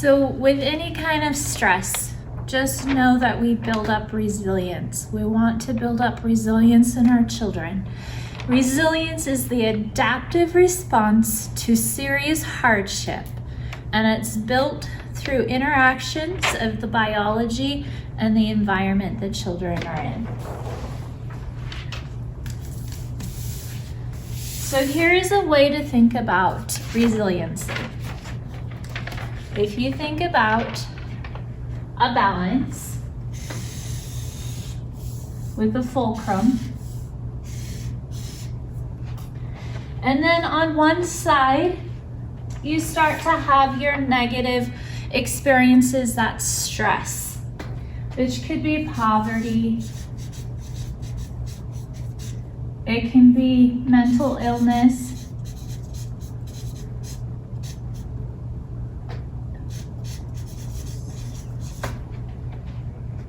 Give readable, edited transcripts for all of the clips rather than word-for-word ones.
So with any kind of stress, just know that we build up resilience. We want to build up resilience in our children. Resilience is the adaptive response to serious hardship, and it's built through interactions of the biology and the environment that children are in. So here is a way to think about resiliency. If you think about a balance with a fulcrum, and then on one side, you start to have your negative experiences, that's stress, which could be poverty, it can be mental illness,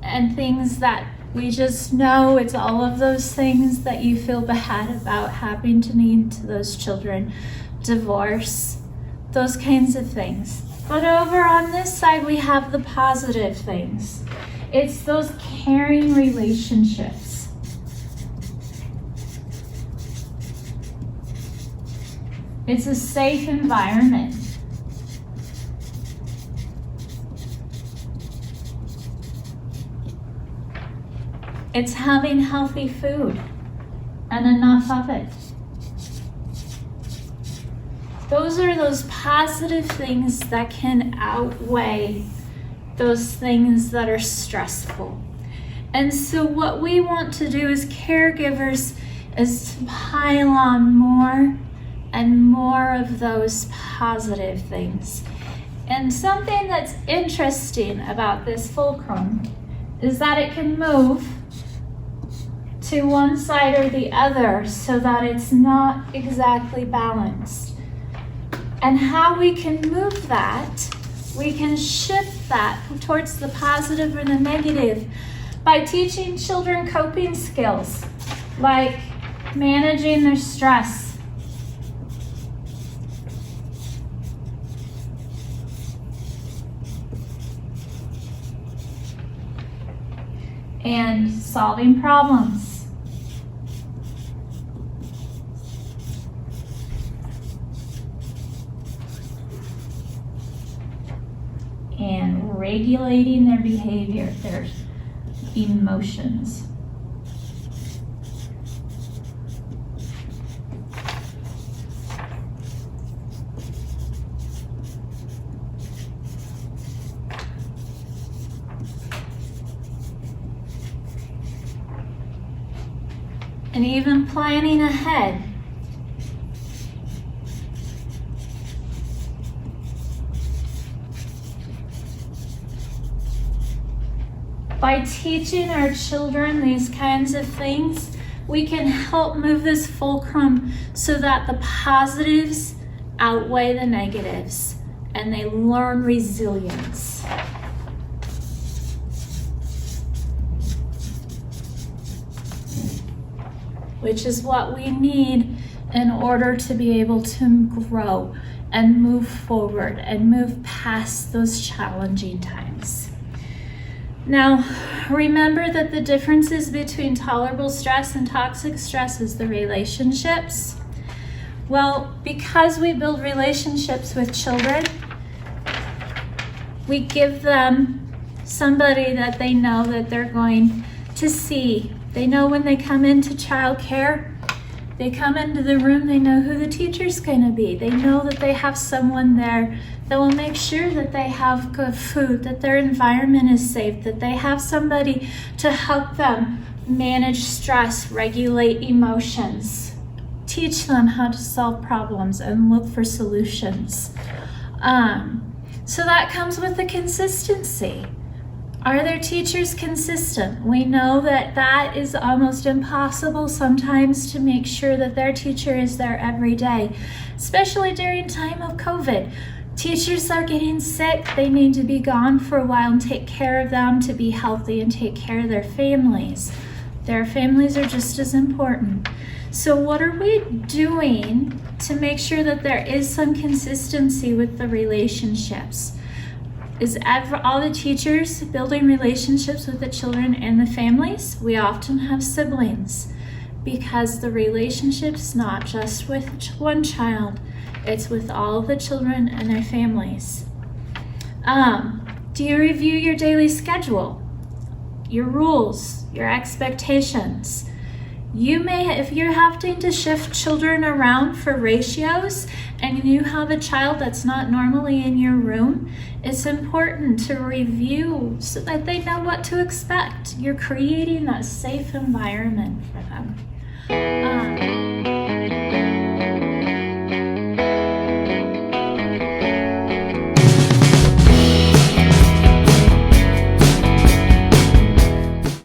and things that we just know, it's all of those things that you feel bad about having to need to those children, divorce, those kinds of things. But over on this side, we have the positive things. It's those caring relationships. It's a safe environment. It's having healthy food and enough of it. Those are those positive things that can outweigh those things that are stressful. And so what we want to do as caregivers is to pile on more and more of those positive things. And something that's interesting about this fulcrum is that it can move to one side or the other so that it's not exactly balanced. And how we can move that, we can shift that towards the positive or the negative by teaching children coping skills like managing their stress, and solving problems. And regulating their behavior, their emotions. And even planning ahead. By teaching our children these kinds of things, we can help move this fulcrum so that the positives outweigh the negatives and they learn resilience. Which is what we need in order to be able to grow and move forward and move past those challenging times. Now, remember that the differences between tolerable stress and toxic stress is the relationships. Well, because we build relationships with children, we give them somebody that they know that they're going to see. They know when they come into childcare, they come into the room, they know who the teacher's going to be. They know that they have someone there that will make sure that they have good food, that their environment is safe, that they have somebody to help them manage stress, regulate emotions, teach them how to solve problems and look for solutions. So that comes with the consistency. Are their teachers consistent? We know that that is almost impossible sometimes to make sure that their teacher is there every day, especially during time of COVID. Teachers are getting sick. They need to be gone for a while and take care of them to be healthy and take care of their families. Their families are just as important. So what are we doing to make sure that there is some consistency with the relationships? Is all the teachers building relationships with the children and the families? We often have siblings because the relationship's not just with one child, it's with all the children and their families. Do you review your daily schedule, your rules, your expectations? You may, if you're having to shift children around for ratios and you have a child that's not normally in your room, it's important to review so that they know what to expect. You're creating that safe environment for them.